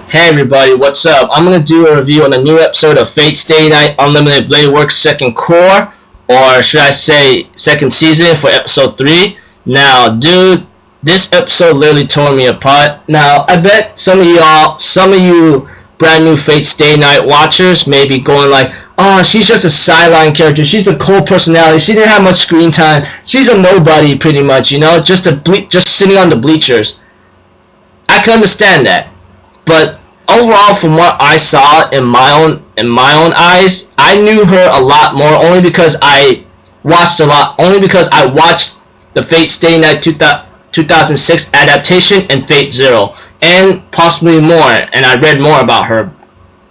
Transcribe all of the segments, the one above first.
Hey everybody, what's up? I'm going to do a review on a new episode of Fate Stay Night Unlimited Blade Works second core, or should I say second season for episode 3. Now, dude, this episode literally tore me apart. Now, I bet some of you brand new Fate Stay Night watchers may be going like, oh, she's just a sideline character, she's a cold personality, she didn't have much screen time, she's a nobody pretty much, you know, just sitting on the bleachers. I can understand that. But overall, from what I saw in my own eyes, I knew her a lot more only because I watched the Fate Stay Night 2006 adaptation and Fate Zero, and possibly more, and I read more about her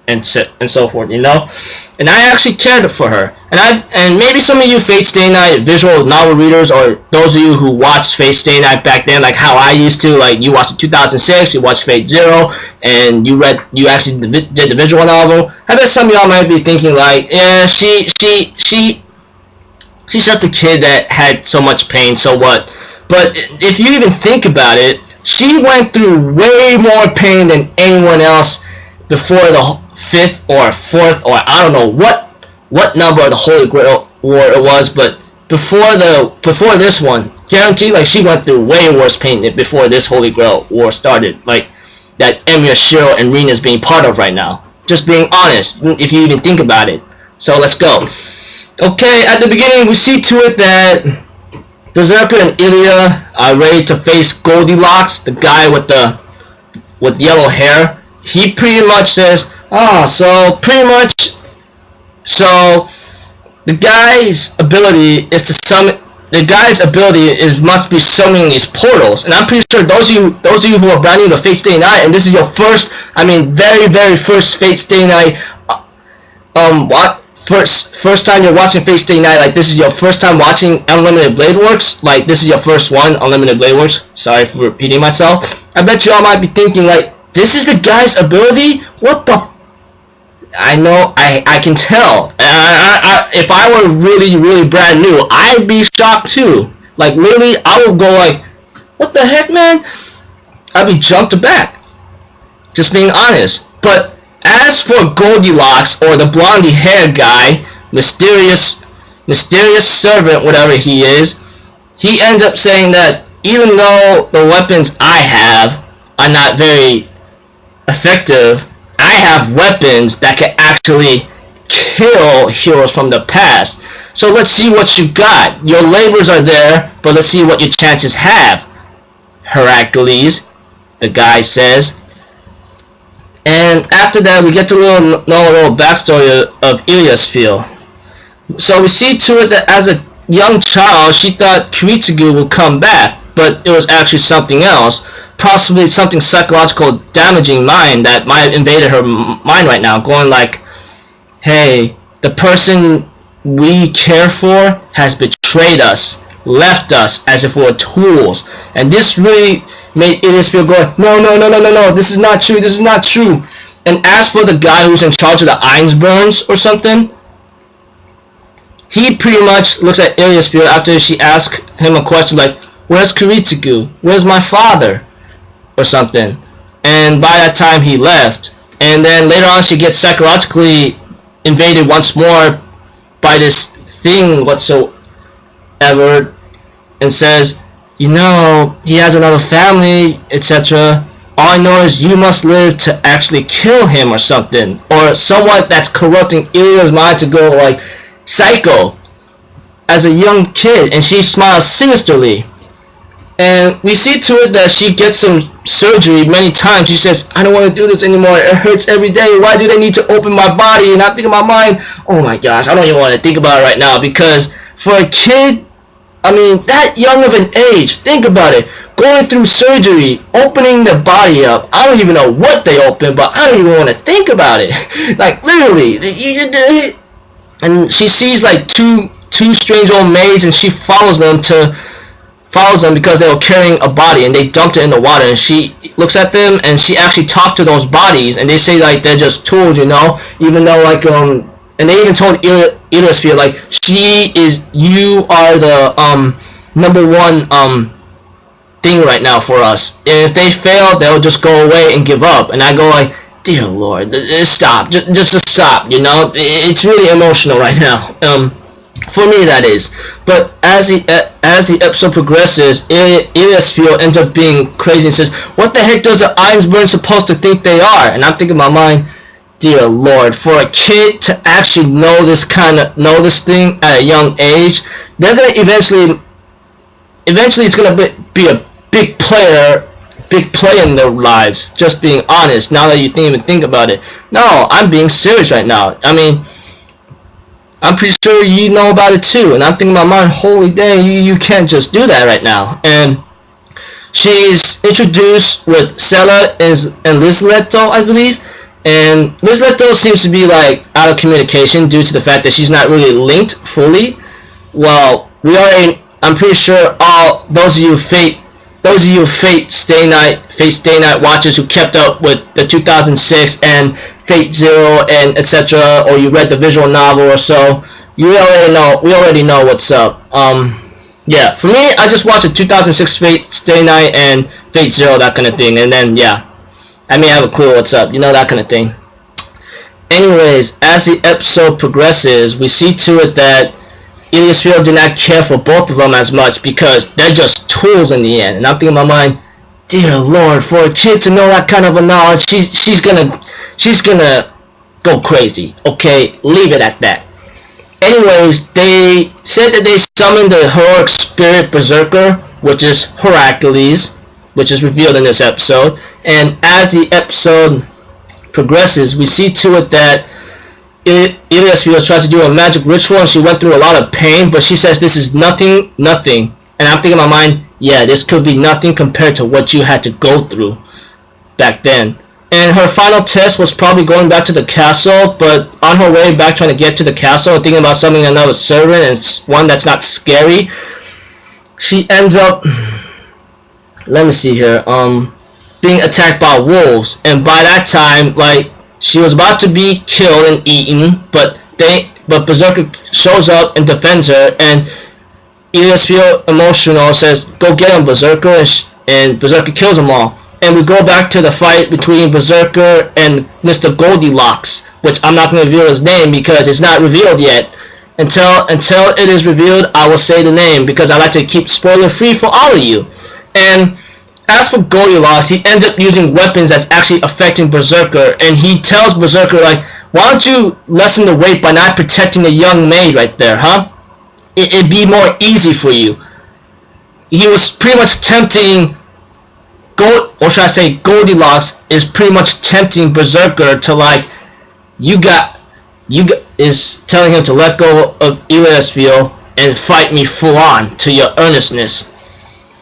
and so forth, you know. And I actually cared for her. And maybe some of you Fate Stay Night visual novel readers, or those of you who watched Fate Stay Night back then, like how I used to, like you watched 2006, you watched Fate Zero, and you actually did the visual novel. I bet some of y'all might be thinking like, yeah, she's just a kid that had so much pain, so what? But if you even think about it, she went through way more pain than anyone else before the 5th or 4th, or I don't know what number of the Holy Grail War it was, but before this one, guaranteed, like she went through way worse pain than before this Holy Grail War started, like that Emiya, Shiro, and Rina's being part of right now. Just being honest, if you even think about it. So let's go. Okay, at the beginning, we see to it that Berserker and Ilya are ready to face Goldilocks, the guy with yellow hair. He pretty much says, so the guy's ability must be summoning these portals, and I'm pretty sure those of you who are brand new to Fate Stay Night, and this is your first, very first Fate Stay Night, first time you're watching Fate Stay Night, like this is your first time watching Unlimited Blade Works, like this is your first one, Unlimited Blade Works. Sorry for repeating myself. I bet you all might be thinking like, this is the guy's ability? What the? I know, I can tell. If I were really brand new, I'd be shocked too. Like literally, I would go like, what the heck, man? I'd be jumped aback. Just being honest. But as for Goldilocks, or the blondie hair guy, mysterious servant, whatever he is, he ends up saying that even though the weapons I have are not very effective, I have weapons that can actually kill heroes from the past. So let's see what you got. Your labors are there, but let's see what your chances have, Heracles, the guy says. And after that, we get to know a little backstory of Ilya's feel. So we see to it that as a young child, she thought Kiritsugu would come back, but it was actually something else. Possibly something psychological damaging mind that might have invaded her mind right now, going like, hey, the person we care for has betrayed us, left us as if we were tools. And this really made Ilias feel going, no, this is not true. And as for the guy who's in charge of the Einsburns or something, he pretty much looks at Ilias after she asks him a question like, where's Kiritsugu? Where's my father? Or something. And by that time he left. And then later on she gets psychologically invaded once more by this thing whatsoever, and says, you know, he has another family, etc. All I know is you must live to actually kill him or something. Or somewhat that's corrupting Ilya's mind to go like psycho as a young kid, and she smiles sinisterly. And we see to it that she gets some surgery many times. She says, I don't want to do this anymore. It hurts every day. Why do they need to open my body? And I think in my mind, oh my gosh, I don't even want to think about it right now. Because for a kid, that young of an age, think about it. Going through surgery, opening the body up. I don't even know what they open, but I don't even want to think about it. Like, literally. And she sees like two strange old maids, and she follows them because they were carrying a body, and they dumped it in the water, and she looks at them, and she actually talked to those bodies, and they say like they're just tools, you know, even though like and they even told Ilias like, you are the number one thing right now for us, and if they fail, they'll just go away and give up. And I go like, dear Lord, stop, just stop, you know, it's really emotional right now, for me that is. But as the episode progresses, Ilyaspio ends up being crazy and says, what the heck does the Ironborn supposed to think they are? And I'm thinking in my mind, dear Lord, for a kid to actually know this thing at a young age, they're gonna eventually it's gonna be a big play in their lives. Just being honest. Now that you didn't even think about it. No, I'm being serious right now. I mean, I'm pretty sure you know about it too. And I'm thinking in my mind, holy dang, you can't just do that right now. And she's introduced with Sela and Lisleto, I believe. And Lisleto seems to be like out of communication due to the fact that she's not really linked fully. Well, I'm pretty sure all those of you Fate Stay Night watchers who kept up with the 2006 and Fate Zero and etc., or you read the visual novel or so, we already know what's up. Yeah, for me, I just watched the 2006 Fate Stay Night and Fate Zero, that kind of thing, and then yeah, I may have a clue what's up, you know, that kind of thing. Anyways, as the episode progresses, we see to it that Ilyaspio did not care for both of them as much because they're just tools in the end. And I'm thinking in my mind, dear Lord, for a kid to know that kind of a knowledge, she's gonna go crazy. Okay, leave it at that. Anyways, they said that they summoned the heroic spirit berserker, which is Heracles, which is revealed in this episode. And as the episode progresses, we see to it that Ilyaspio tried to do a magic ritual and she went through a lot of pain, but she says this is nothing. And I'm thinking in my mind, yeah, this could be nothing compared to what you had to go through back then. And her final test was probably going back to the castle, but on her way back trying to get to the castle and thinking about summoning another servant, and it's one that's not scary, she ends up, let me see here, being attacked by wolves. And by that time, like, she was about to be killed and eaten, but Berserker shows up and defends her, and Ilyaspio emotional says, go get him, Berserker, and Berserker kills them all. And we go back to the fight between Berserker and Mr. Goldilocks, which I'm not going to reveal his name because it's not revealed yet. Until it is revealed, I will say the name because I like to keep spoiler free for all of you. And as for Goldilocks, he ends up using weapons that's actually affecting Berserker, and he tells Berserker, like, why don't you lessen the weight by not protecting the young maid right there, huh? It'd be more easy for you. He was pretty much tempting, Goldilocks is pretty much tempting Berserker to, like, is telling him to let go of Ilyaspio and fight me full on to your earnestness.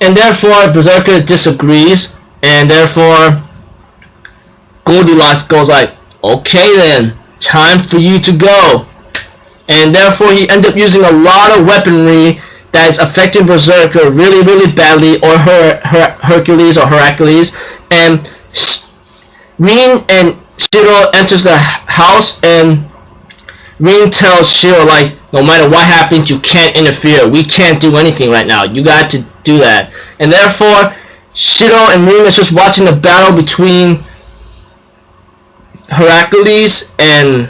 And therefore, Berserker disagrees, and therefore, Goldilocks goes like, okay then, time for you to go. And therefore, he ends up using a lot of weaponry that is affecting Berserker really, really badly, or Hercules, and Rin and Shiro enters the house, and Rin tells Shiro, like, no matter what happens, you can't interfere. We can't do anything right now. You got to do that. And therefore, Shiro and Rin is just watching the battle between Heracles and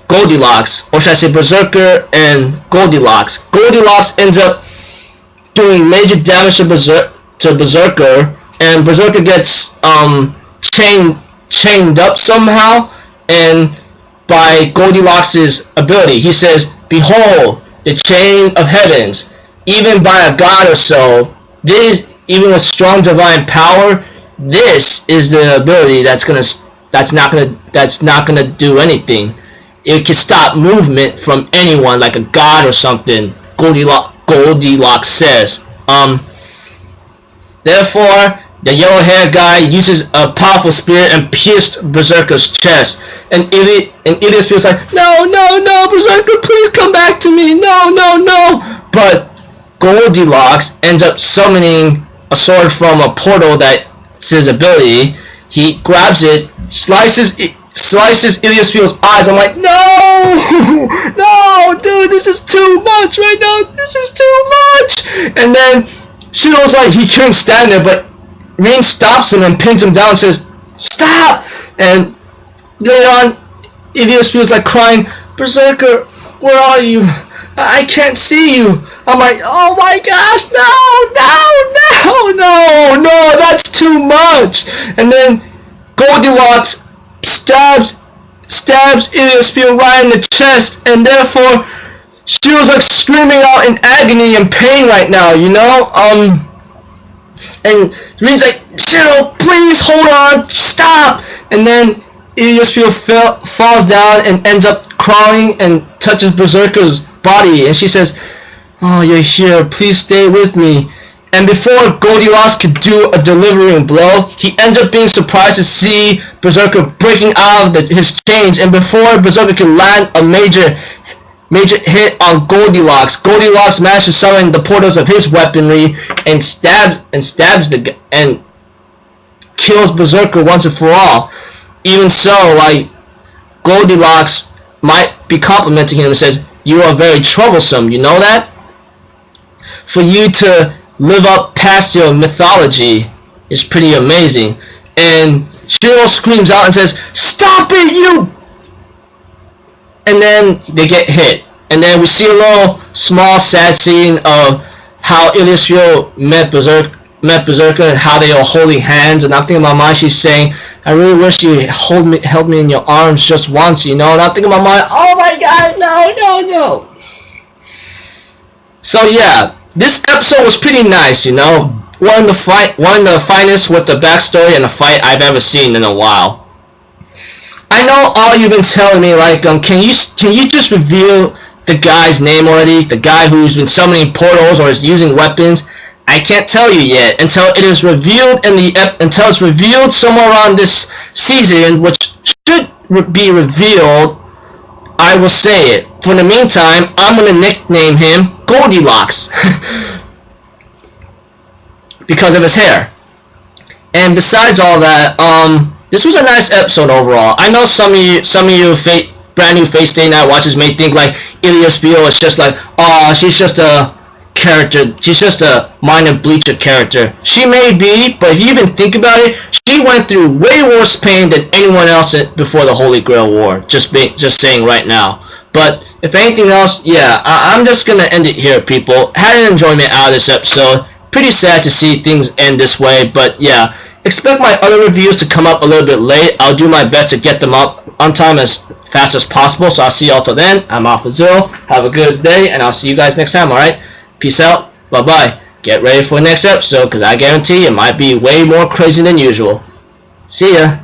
Goldilocks, or should I say Berserker and Goldilocks. Goldilocks ends up doing major damage to Berserker, and Berserker gets chained up somehow, and by Goldilocks' ability. He says, behold, the chain of heavens, even by a god or so, this, even with strong divine power, this is the ability that's not gonna do anything. It can stop movement from anyone, like a god or something, Goldilocks says. Therefore, the yellow-haired guy uses a powerful spear and pierced Berserker's chest. And Idiot feels like, no, Berserker, please come back to me, no. But Goldilocks ends up summoning a sword from a portal that's his ability. He grabs it, slices Iliaspio's eyes. I'm like, no, dude, this is too much right now. This is too much. And then Shiro's like, he can't stand there, but Rin stops him and pins him down and says, stop. And later on, Ilias feels like crying, Berserker, where are you? I can't see you. I'm like, oh my gosh, no, that's too much. And then Goldilocks stabs Ilias right in the chest, and therefore she was like screaming out in agony and pain right now, you know? And Reen's like, Shiro, please hold on, stop. And then Ilias falls down and ends up crawling and touches Berserker's body, and she says, oh, you're here, please stay with me. And before Goldilocks could do a delivering blow, he ends up being surprised to see Berserker breaking out of his chains, and before Berserker could land a major hit on Goldilocks, Goldilocks managed to summon the portals of his weaponry and stabs and kills Berserker once and for all. Even so, like, Goldilocks might be complimenting him and says, you are very troublesome, you know that? For you to live up past your mythology is pretty amazing. And Shiro screams out and says, stop it, you! And then they get hit. And then we see a little small sad scene of how Ilias met Berserker and how they are holding hands. And I'm thinking in my mind, she's saying, I really wish you held me in your arms just once, you know? And I'm thinking in my mind, oh my god, no. So yeah, this episode was pretty nice, you know? One of the finest with the backstory and a fight I've ever seen in a while. I know all you've been telling me, like, can you just reveal the guy's name already? The guy who's been summoning portals or is using weapons? I can't tell you yet until it is revealed until it's revealed somewhere around this season, which should be revealed. I will say it. For the meantime, I'm gonna nickname him Goldilocks because of his hair. And besides all that, this was a nice episode overall. I know some of you brand new Fate Stay Night watchers may think like Ilias Bio is just like, oh, she's just a character, she's just a minor Bleacher character. She may be, but if you even think about it, she went through way worse pain than anyone else before the Holy Grail War. Just saying right now. But if anything else, yeah, I'm just gonna end it here, people. Had an enjoyment out of this episode. Pretty sad to see things end this way, but yeah, expect my other reviews to come up a little bit late. I'll do my best to get them up on time as fast as possible. So I'll see y'all till then. I'm Alpha Zero. Have a good day, and I'll see you guys next time. All right. Peace out. Bye-bye. Get ready for the next episode, because I guarantee it might be way more crazy than usual. See ya.